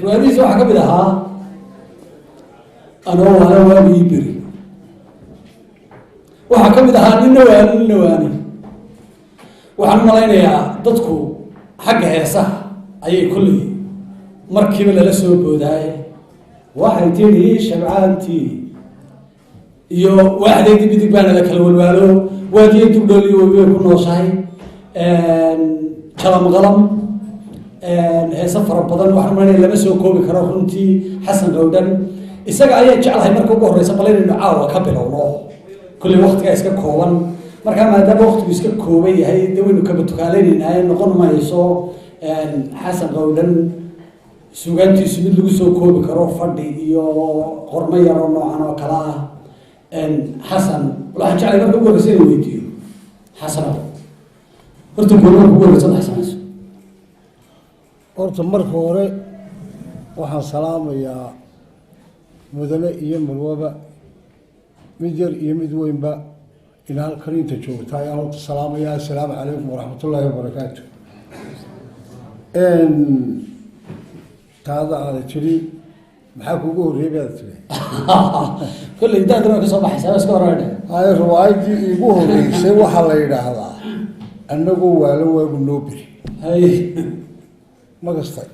وهذه واحد قبلها أنا وابي بري واحد قبلها النواني وعن ملاينا ضدكو حقها صح أي كله مركب ولا لسه بوداي واحد تيجي شبعانتي يو واحد يدي بدي بنا لك الولوالو وادي يدبلي وبيكون نصاي كلام غلام سفر بدن waxaan maray lama soo koobi karo runtii xasan gowdan isaga ayaa jecelahay markii ugu horeysa baleen inuu caawa ka bilowno kulli waqtiga iska kooban marka maadaama waqtigu iska kooban yahay dawaynu ka badukaaleenahay noqon mayso xasan gowdan suugaantiisu mid lagu soo koobi karo fadhi iyo qormo yar oo noocan oo kala ah xasan waxaan jecelahay markii ugu horeysa inuu weydiiyo xasan horta goorma ugu horeysa xasan horta marka hore waxaan salaamayaa mudane iyo marwaba mid yar iyo mid weynba in halkan inta joogta ayaan horta salaamayaa assalaamu calaykum waraxmatullaahi wabarakaatu taada aada tiri maxaa kugu horreeyay baad tiri kulley intaad raba ka soo baxaysaa iska horreeyay ay riwaayadii iigu horreysay waxaa la yidhaahdaa annagoo waalo waagu noo biri hay ma gastay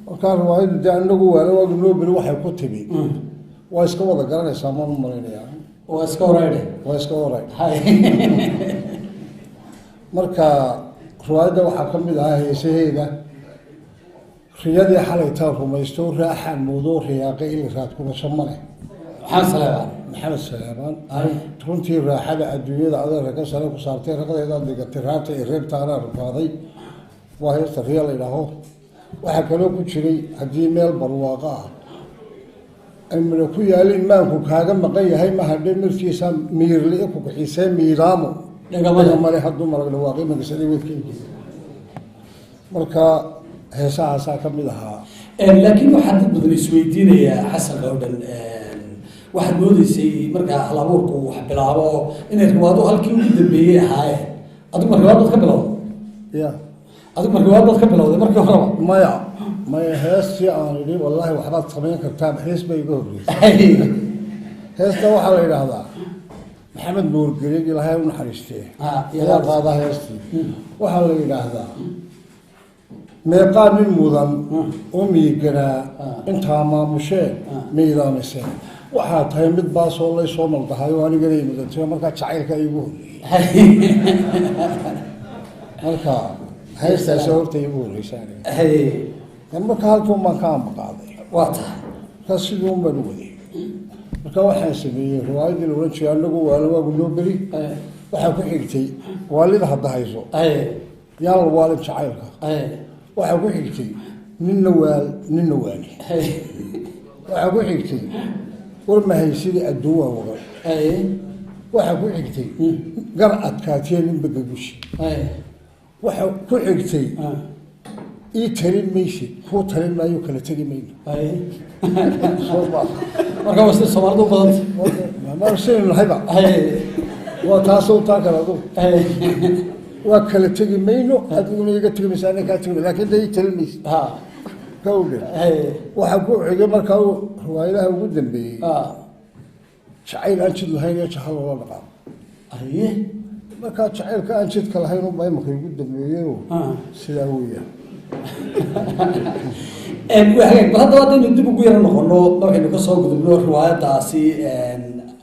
markaa riwaayaddu dee anagu waalo waagu noo beri waxay ku timi waa iska wada garanaysaa maan u malaynayaa waa iska horreeyay waa iska horay hay marka riwaayadda waxaa ka mid ahaa heesaheeda riyadii xalay taan rumaysto raaxaan moodo riyaaqay ili raad kulasho male maxamed salaabaan runtii raaxada adduunyada adeerka ka sare ku saartay raqdeedaad dhigatay raabta ee reebtaanaa rufaaday waa heesta riya la yidhaaho waxaa kaloo ku jiray haddii meel barwaaqo ah amina ku yaalin maanku kaaga maqan yahay ma hadhe markiisa miirli ku bixisay miiraamo dhagamale hadduu marag dhawaaqay magasaday weedkaygi marka heesahaasaa ka mid ahaa laakiin waxaa dad badan isweydiinayaa xasan gowdan waxaad moodeysay markaa hal abuurku wax bilaabo inay riwaado halkii ugu dambeeyey ahaayeen adigu ma riwaadad ka bilowda ya adigu markii waa dad ka bilowday markii horeba maya heestii aan idhi wallaahi waxbaad samayn kartaa hees bay iga horreysay heesta waxaa la yidhaahdaa maxamed nuurgelin ilaahay u naxariistee ayaa qaadaa heestii waxaa la yidhaahdaa meeqaa nin mudan oo miiganaa intaa maamusheen miidaamiseen waxaa tahay mid baasoo laysoo maldahayo anigana mudatay markaa jacaylka igu horreeyey marka heestaasi horta igu horreysaan marka halkuun baan ka ambaqaaday waa tahay markaa siduun baan u waday marka waxaan sameeyey riwaayadii la ohan jiray anagu waalo waagu noo beri waxaa ku xigtay waalida hadda hayso yaan la waalin jacaylka waxaa ku xigtay ninna waani waxaa ku xigtay war mahaysidii adduun waa wagan waxaa ku xigtay gar adkaatiya nin bagagushi waxaa ku xigtay ii talin maysid kuu talin maayo kala tegi mayno marka waa sida soomaalidu u badanta ma saynu nahayba waa taasoo taa kale adugu waa kala tegi mayno adiguna iga tegi maysa ana kaa tegi laakiin dee ii talin maysid ka udhe waxaa ku xigay markaa riwaayadaha ugu dambeeyey jacayl aan jid lahayn iyo jahal loola dhaqaamo markaa jacaylka aan jidka lahayn unbaa imanka igu dambeeyeyo sidaa weeyaan bal haddaba haddaynu dib ugu yaro noqono markaynu kasoo gudubno riwaayadaasi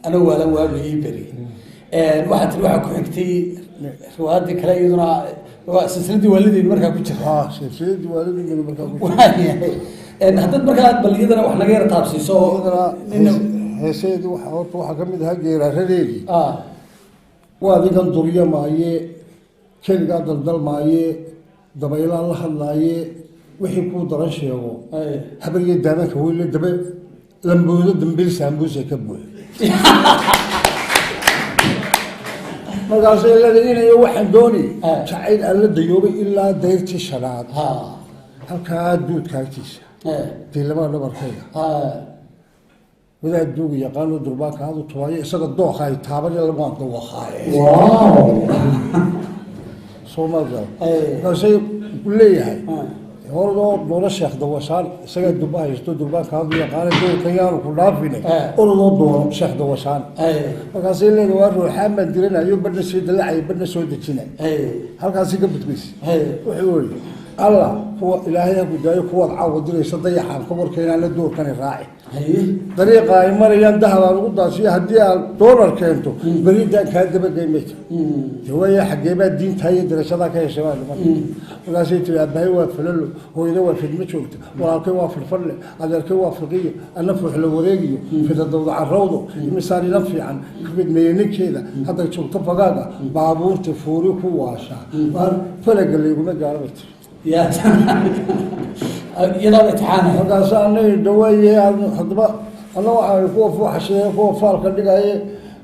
ana waalan waalu ii beri waxaa tiri waxaa ku xigtay riwaayadii kale iyaduna silsiladii waalideynu markaa ku jirta silsiladii waalideynu markaa ku jirta haddaad markaa bal iyadana wax naga yara taabsiiso heeseedii horta waxaa ka mid ahaa geeraaradeedii waa adigan duryo maaye keligaa daldal maaye dabaylaan la hadlaaye wixii kuu daran sheego habariyo daamanka weyle dabe lamboodo dambil saambuuse ka buuxo markaasay leedahay waxaan dooni jacayl aan la dayoobay ilaa dayrtii shanaad halkaa duudka agtiisa diilamaa dhabarkayga wadaad duug yaqaano durbaanka aad u tuwayo isaga dooqa ay taaban lamaan dawaqaaye soomaalida kaasay u leeyahay hordo doola sheekh dawashaan isaga duba haysto durbaanka aad u yaqaano doolka yaanu ku dhaafine ordo doola sheekh dawashaan markaasay leedahay waa ruuxa ma diranayo badna sii dalacay badna soo dejinay halkaasi ka badbays wuxuu الله هو إلهي أبو دايو هو العوض دري صديق عن خبر كينا للدور كان الراعي طريقة مريم ذهب على الغدة فيها هديها دولار كينتو بريد كهذا بقيمته هو يا حجيبة الدين تهي دراسة ذاك يا شباب ولا شيء تبي أبهي وفلله هو يدور في المشوت ولا كوا في الفل هذا كوا في الغية النفح الوريجي في الضوء على الروضة مثال نفي عن كبد مينك كذا هذا شو طبقة بابور تفوري كواشة فرق اللي يقول جاربت يا يلا امتحانه هذا صارني دويه حضبه الله وحي فوق حشيه فوق فالك دغاي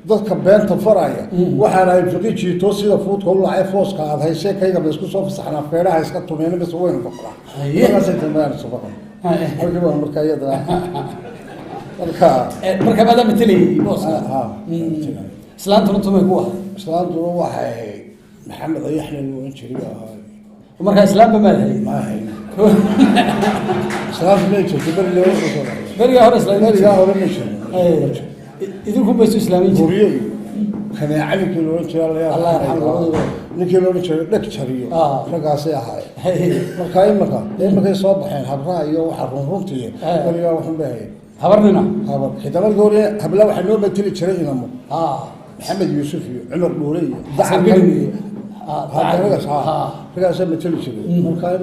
dadka beenta faraya waxaana ay fiqichi toosida food kolo ay fooska aad haysay kayga bas ku soo fasaxna feeraha iska tumeen bas weyn faqra ayay saytaan sabab halka markaa yada marka badan mitili boos islaantu tumay ku islaantu waxay maxamed ayaxna oo injiriga ahaa ومركز إسلام بمالها ما هي إسلام ميتة تبري له بري هذا إسلام بري هذا ميتة إذا كم بس إسلامي كوريا كان يعلم كيلو الله يرحمه نكيلو لك شريو رقاصي هاي مكاين صباحين حبراء يو حرون روتي بري وحن به خبرنا خبر كتاب الجوري هبلا وحنو بتلي شري نمو محمد يوسف عمر بوري دعم هذا فلا سمى تلشل مكان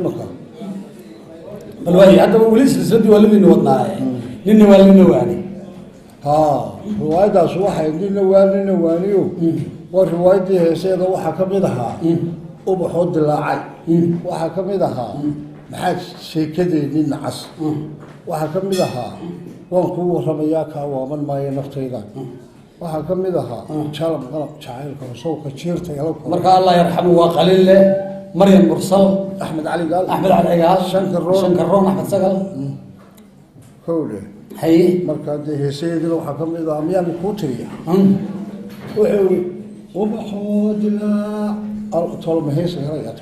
بالوالي حتى وليس السدي ولا من وضناه لأنه ولا نواني رواية صوحة لأنه نوانيو والرواية دي سيدة وحكم لها وبحط اللاعي وحكم لها محاك شيء كذي للنعس وحكم لها وانقوة رمياك ومن ما ينفتيضان waxaa ka mid ahaa jalab qalab jacaylka sawka jeerta yalo marka Allah yarxamu wa qalil Maryam Mursal Ahmed Ali Gaal Shankaroon Ahmed Sagal howle hay marka heeseedii waxaa ka mid ah miyaan ku tiriya wuxuu وبحودنا طول ما هي صغيرة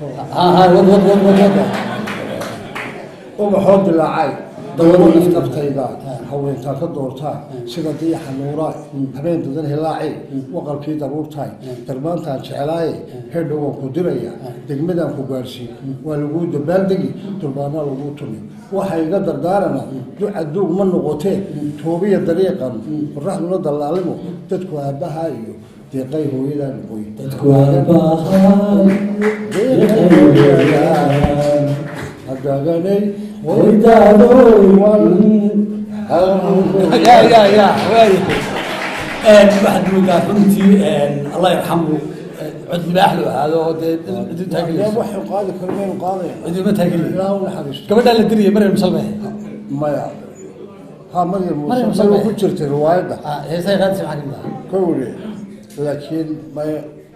وبحود العاي دوروا نفتيدا حول تاك دورتان سيدا دي حنوراي habeen dadan hilaaci waqalkii daruurtay darmaantaan jecelaay heedhow ku diraya degmadan ku gaarsiin waa lagu dabaaldegi turbaana lagu tumi waxa iga dardaarana duca duug ma noqotee toobiya dariiqan qorraxduna dalaalimo dadku aabaha iyo deeqay hooyadan qoy dadku aabaha deeqay hooyadan hadaganay ويدادوي يا واحد من قافنتي الله يرحمه عد باحلو هذا يا وحي قاضي كلمين قاضي عد ما تاكل لا ولا حدش كمان الدنيا مريم مصلبه ما يا ها مريم مصلبه كجرت الروايه هي سي غادي معك كوري لكن ما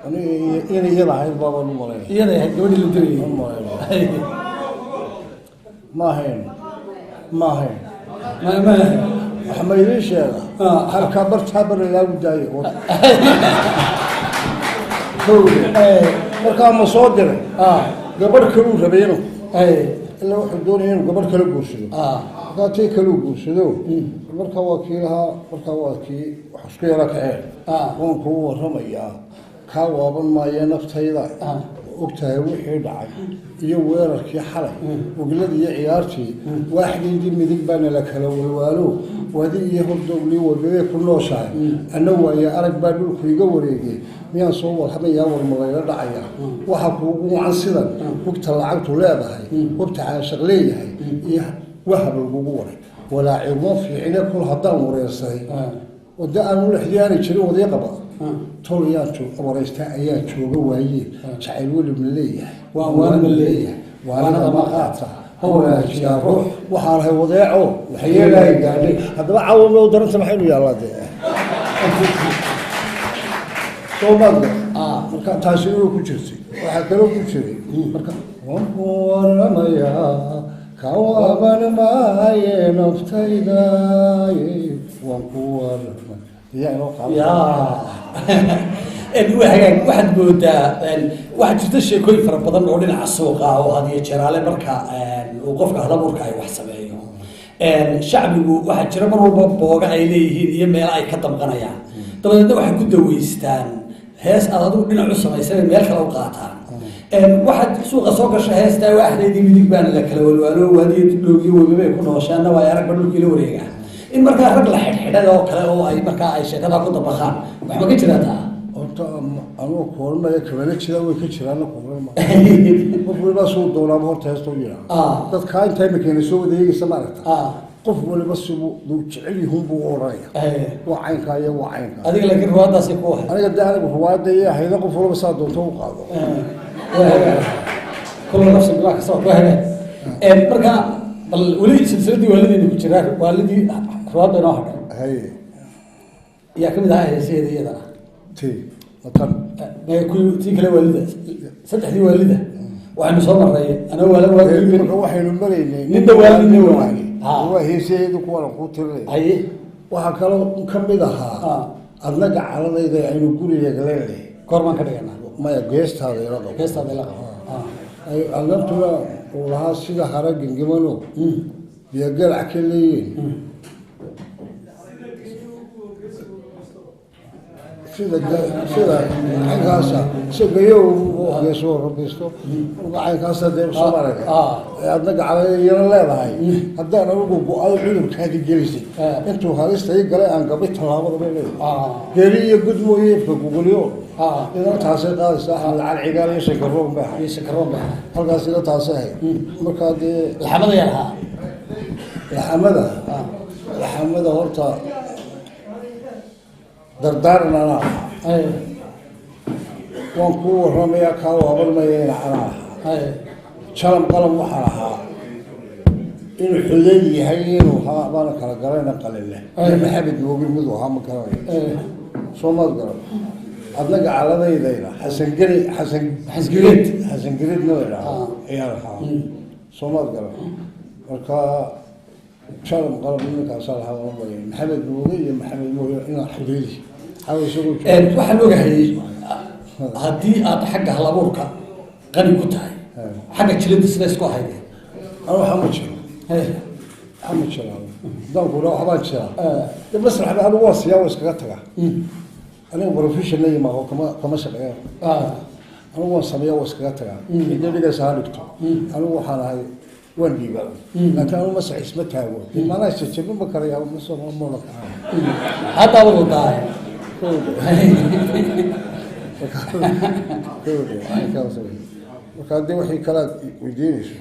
انا يلا هاي بابا نمر يلا هي قبل الدنيا ما هين ما حميريش هذا هل كبرت حبر لا وداي مركا مصادر قبر كلو ربينو الا واحد دونين قبر كلو بوشدو قاتي كلو بوشدو مركا وكيلها مركا وكي وحسكيرا كعين وان كو ورميا كا وابن ما ينفتيدا ogtahay wixii dhacay iyo weerarkii xalay ogladii ciyaartii waaxdii midig baan la kala walwaalo wadi iyo hordowli wadada ku nooshahay ana waaya arag baa dhulku iga wareegay miyaan soo warhamaya war malayla dhacaya waxa kuugu wacan sidan ogta lacagtu leedahay ogta caashaq leeyahay iyo wahab lagu waray walaa ciimo fiicina kul hadaan wareersay wada aan u lixdiyaani jirin wadiya qaba tolyaantu amareysta ayaa jooga waayeen jacayl weli maleeyahay waan maleeyahay waana ma qaata hawla jiaro waxa la wadeeco waxay yeelay gaadhay hadaba caawimo daranta maxay u yaalade soomaalka marka taasi uu ku jirtay waxa kale ku jiray marka waan waramaya kawaaban maaye naftaydaay waan ku warama iyaa inoo qaado waxaad moodaa waxaa jirta sheekooyin fara badan oo dhinaca suuqa oo had iyo jeeraale marka uu qofka halabuurka ay wax sameeyo shacbigu waxaa jira mar walba booga ay leeyihiin iyo meelo ay ka damqanayaan dabadeedna waxay ku daweystaan hees aad adigu dhinac u samaysana meel kale u qaataan waxaad suuqa soo gasha heestaa waaxdeedii midig baana la kala walwaalo waadiyo dhowgiyo webabay ku nooshaanna waa aragba dhulkii la wareega in markaa rag la xidhxidhay oo kale oo ay markaa ay sheekadaa ku dabaqaan waxba ka jiraataa horta anugu kooranaya kabana jira way ka jiraan qof waliba soo doonaaba horta heesta u yiraa dadkaa intaa imakeena soo wadeegaysa maaragta qof waliba sibu duu jecel yihiin buu oranaya waa caynkaa iyo waa caynkaa adiga laakiin ruwaadaasi ku ahay aniga de anigu ruwaada iyo hayda qof waliba saa doonto u qaado kula nafsi bilaa kasoo ku hageen marka bal weli silsiladii waalideena ku jiraa waalidii ruwaada inoo hadhay yaa kamid ahaa heesaheeda iyadana matan tii kale waalida saddexdii waalida waxaynu soo maray ana waxaynu maraynay ninna waalidna waani waa heesaheedu kuwana kuu tirinay waxaa kaloo kamid ahaa adna gacaladayda aynu guriga galeenay goormaan ka dhiganaa maya geestaada ila qabo geestaada ila qabo adantuna uu lahaa sida hara gengimano biyo galac ka leeyihin sida caynkaasa isagayo geesoo rabisto caynkaasa dee soo maraya adna gacalay iyana leedahay haddaan anigu go-aado cudurkaadi gelisay intuu halista i galay aan gabay tallaabada bay leedahay geeri iyo gudmo iyo ifka gugulyo idan taasay qaadaysa axmed cali cigaal iyo shakaroon bay ahay halkaas ida taasay ahayd markaa dee laxamada yaa lahaa laxamada horta dardaaran anaa waan kuu waramayaa kaa waabarmaya ina anaa ahaa jalam qalam waxaan ahaa inuu xudeyn yahay inuu haa baana kala garayna qalile iyo maxamed moogin miduu ahaa ma garanayo soo maad garan adna gacaladayda xasangereedna la idhaha ayaan ahaa soo maad garan marka jalam qalam ninkaasaa lahaa waramaya maxamed mooge iyo maxamed mooge inaa xudeydi waxaan ogahay haddii aad xagga halabuurka qani ku tahay xagga jilada sida isku ahayd waxaa ma jiro dankuna waxbaan jiraa de masraxba anigu waa siyaa waa iskaga taga aniga profession yimaao kama shaqeeya anigu waan sameeya waa iskaga tagaa cidda dhigaysa ha dhigto anigu waxaan ahay waan dhiibaa laakiin anigu masrax isma taago maanaa jajabin ma karaya masoola kaa haddaa wadu daay marka haddii waxay kalaad weydiinayso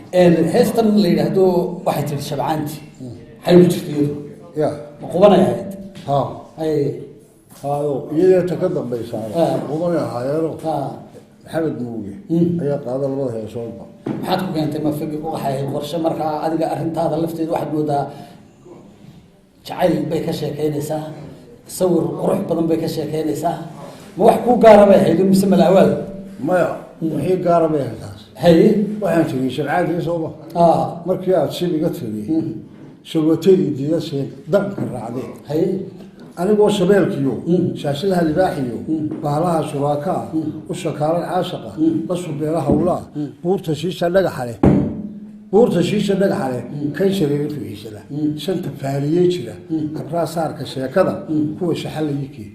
heestan la yidhaahdo waxay tihi shabcaanti maxay ku jirta iyadu ya ma qubanay ahayd hayo iyadee ta ka dambaysa qubanay ahaayeeno maxamed muuge ayaa qaada labada heesoodba maxaad ku keentay ma figi waxay ahayd qorshe markaa adiga arrintaada lafteeda waxaad moodaa jacayl bay ka sheekeynaysaa sawir qurux badan bay ka sheekeynaysaa ma wax kuu gaara bay ahayd mise malaawaal maya wixii gaara bay ahayd taas waxaan tegey sharcaadii sooma markii aada shibiga tegey shalwatadii diidashee danka raacdeen anigoo shabeelkiyo shaashilaha libaaxiyo bahalaha shuraakaa u shakaalan caashaqa la subeela hawlaa buurta shiisha dhagaxa leh kan shareera fuhiisada shanta faaliye jira kabraa saarka sheekada kuwa shaxalayikii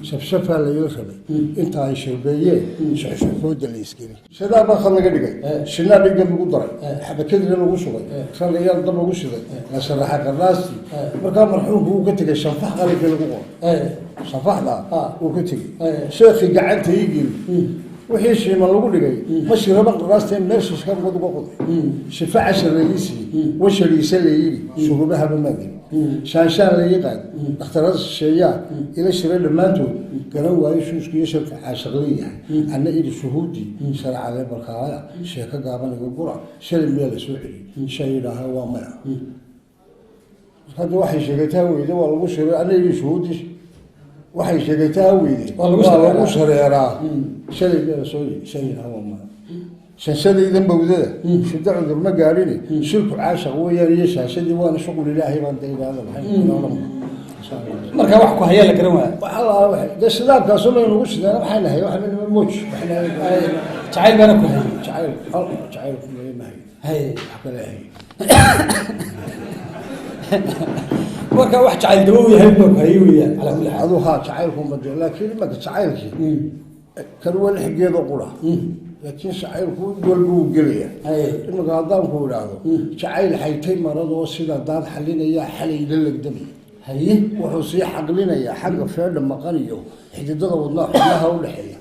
shafshafaa layla rabay inta ay sharbeeyeen shaxshafooda la iskeli shadaa baa khad laga dhigay shinaa dhiga lagu daray xabakadina lagu shugay ralayaal dab lagu shiday la sharaxa qarnaastii markaa marxuumku uu ka tegay shanfax qalinka lagu qoray shanfaxda uu ka tegey sheekii gacanta ii geli wixii shiiman lagu dhigay ma shiraba qarnaastii meesha shkarmad uga qoday shifa cashar layisii washariisa layiri shuruubahaba maagin shaanshaan la yaqaan dhakhtarada shisheeyaa ila shiray dhammaantood garan waayo shuushku iyo sharka caashaq leeyahay anna idi shuhuudii sharcale barkaaya sheeko gaabaniga gura shalay meel la soo celiyey shay yidhaaha waa maya hadda waxay sheegataa weyde waa lagu shiray anna idi shuhuudii waxay sheegataa weyde waa lagu shareeraa shalay meel la soo shay yidhaaha waa maya شاشة بودة شدة عذر ما قاليني شرك عاشق ويا ليش شاشة وأنا شغل الله ما ندري هذا marka wax ku haya la garan waa والله واحد ده السلام كاسوله ينقص ده ما حنا هي واحد من الموج احنا jacayl bana ku haya جعل جعل ما هي hay حكى لها هي marka wax jacayl dawo yahay baa ku haya weeyaan ala kulli هذا ها جعلكم بدل لكن ما جعلك كان ولا حقيقة قرا لكن شعيركم قلبه قليا إما قاعدين كورا شعير حيتين مرض وصيدا دار حلينا يا حلي للك دمي hay وحوسي حق لنا يا حق فعل لما قريو حدد الله حلها ولا حيا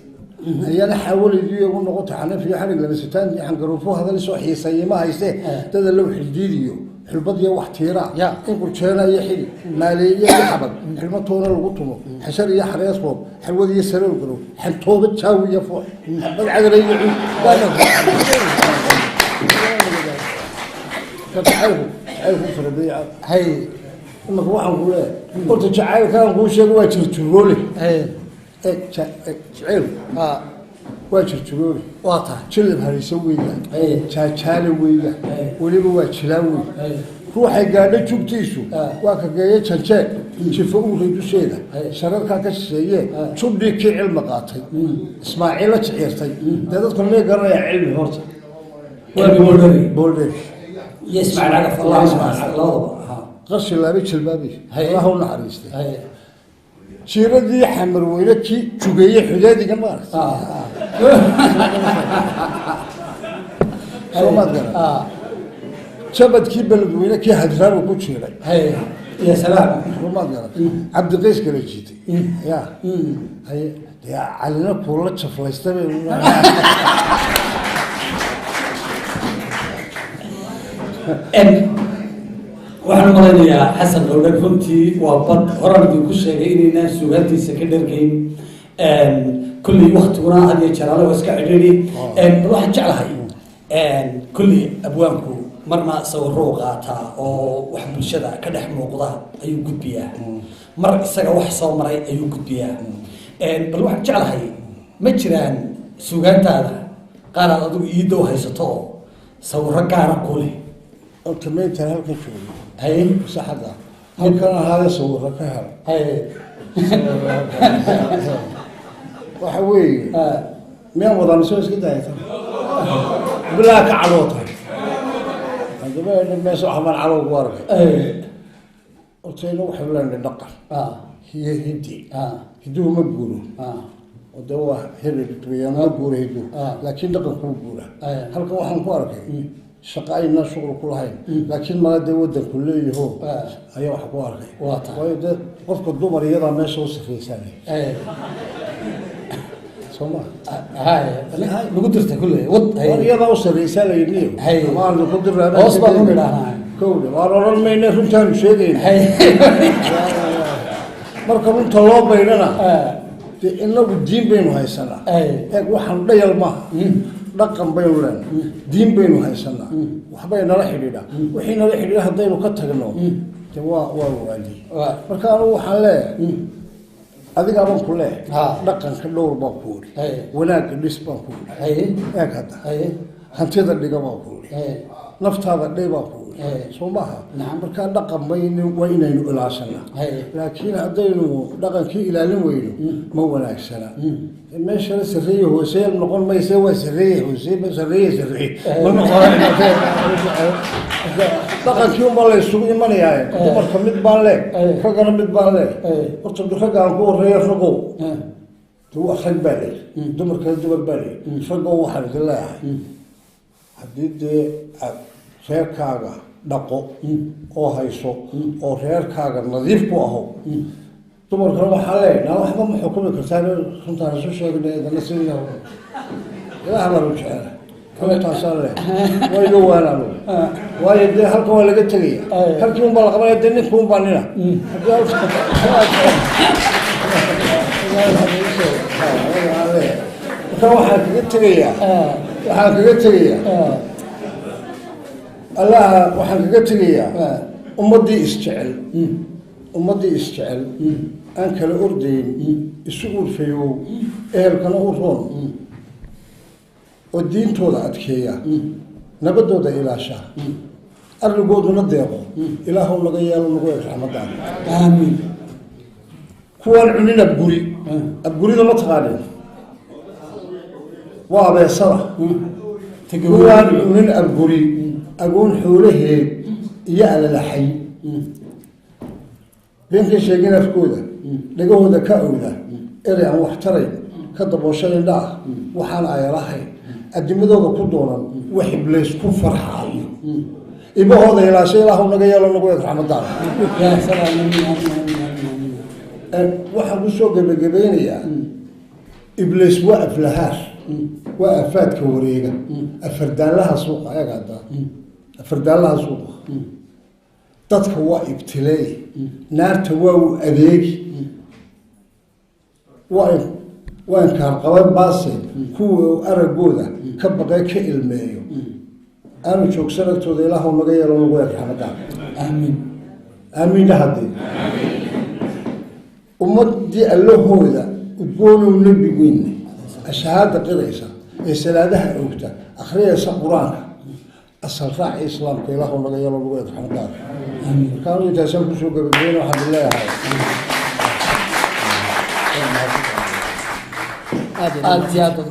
هي أنا حاول يجي يقول نقطة عنا في حرق لمستان حنقروفوه هذا اللي سوى حيسي ما هيسته هذا اللي حديديو حلبضية واحتراع نقول شينا يحيي مالية يحبط حلمتونا الغطمو حشر يحرى يصوب حلوذي يسرر القلوب حلطوبة تساوي يفوح حلبض عذر يعود تعرفوا في الربيع hay إنك واحد نقول قلت تعال كان نقول شيء واجر تقولي تعرف واجر تقولي waata شلب هذا يسوي ذا تشالي ويا أي. ولي هو تشلاوي hay روحي قاعد تشوف تيسو واك جاي تشجع شوفوا ريدو شيء أي. شرر كاك شيء شوف دي كي علم قاطي اسماعيل تعيرتي ده كل قرا علم هورت بولدري يسمع العقف الله يسمع الله قش لا بيش البابي أي. الله نحرسته hay شيردي حمر ويلكي شوقيه حدادي كمان شو ما تقول شبت كي بلد ويلكي هدران وكل شيء hay يا سلام شو ما تقول عبد القيس قال جيتي يا هي يا علنا كل شيء فلسطين waxaan malaynayaa xasan gowdhan runtii waa bad horan idin ku sheegay inaynaan sugaantiisa ka dhargayn kulley waktiguna had iyo jaraale waa iska cidhiidhi bal waxaan jeclahay kulley abwaanku marna sawirro u qaataa oo wax bulshada ka dhex muuqda ayuu gudbiyaa mar isaga wax soo maray ayuu gudbiyaa bal waxaan jeclahay ma jiraan sugaantaada qaar aad adigu iidow haysato oo sawirro gaara ku leh أنت ما أنت هلك شو hay صح هذا هل كان هذا صورة كهل hay وحوي مين وضع مسوي كده يا ترى بلا كعلوطة هذا ما يسوي حمل على الورق قلت له حبلان النقر هي هدي هدوه مقبولو ودوا هبل تويا مقبول هدوه لكن نقر مقبولة هل كان واحد مقارك شقائنا شغل كل هاي لكن ما ده ودك كله هو أيوة حوار واضح وده وفق الدمر يضع ما شو سفي ثاني سمع هاي بقدرته كله ود هاي يضع وصل رسالة ينيو هاي ما عنده قدرة هذا أصبح من هاي كوله وارا ما ينفهم ثاني شيء هاي مركب أنت الله بيننا إنه الدين بينه هاي سنة هيك واحد ضيال ما dhaqan baynu leenahay diin baynu haysanaa waxbay nala xidhiidhaa wixii nala xidhiidha haddaynu ka tagno de waa waali marka anigu waxaan leeyahay adiga baan ku leeyahay dhaqanka dhowr baan ku uri wanaagga dhis baan ku uri eeg hadda hantida dhiga baan ku uri naftaada dhay baan ku uri soo maaha markaa dhaqan baynu waa inaynu ilaashanaa laakiin haddaynu dhaqankii ilaalin weyno ma wanaagsana meesha sirriye hooseel noqon mayse waa sirriye hooseel ma sirriye ma noqon dhaqankii uma la isugu imanayaa dumarka mid baan leeg raggana mid baan leeg horta ragga aan ku horeeyo ragow waa rag baa leeg dumarkana dumar baa leeg ragow waxaan idin leeyahay haddii dee reerkaaga dhaqo oo hayso oo reerkaaga nadiif ku aho dumarkana waxaa leeyahay naa waxba ma xukumi kartaa runtaan isu sheegnay idana sida ilaaha baan u jecela runtaasaan leeyahay waa iga waanaan waayo dee halka waa laga tegaya halkii unbaa la qabanaya dee ninka unbaa nina marka waxaan kaga tegayaa allaha waxaan kaga tegayaa ummaddii isjecel aan kala ordayn isu urfayow ehelkana u roon والدين توضع أتكيا نبدو ده إلى شاء الرجود نضيقه إلههم لقيا ونقول رحمة آمين كوان عنينا بقولي ده ما تغالي وابي صرا كوان عنينا بقولي أقول حوله يعلى الحي بينك شيء في كوده لقوه ده كأوله إريع محترم كذب وشيء لا وحال راحي الدمدود كدورا وحبليس كفر حالي يبقى هذا إلى شيء لهم نجيا لهم نقول رحمة يا سلام واحد وسوق بجبينيا إبليس وقف لهاش وقفات كوريجا أفردان لها سوق يا قاعدة أفردان لها سوق تدخل ابتلاء نار تواو أذيك وين كان قواد باسي هو أرجوده كبقى كإلمايو أنا شوك سنة تودي لهم مجيء لهم نقول رحمة آمين آمين جهدي ومدي الله هو ذا وتقولوا النبي وين الشهادة قريسة السلادة أوكتا أخرية سقران الصلاة إسلام كي لهم مجيء لهم نقول رحمة آمين كانوا يتسموا سوق بالدين وحمد الله هذا زيادة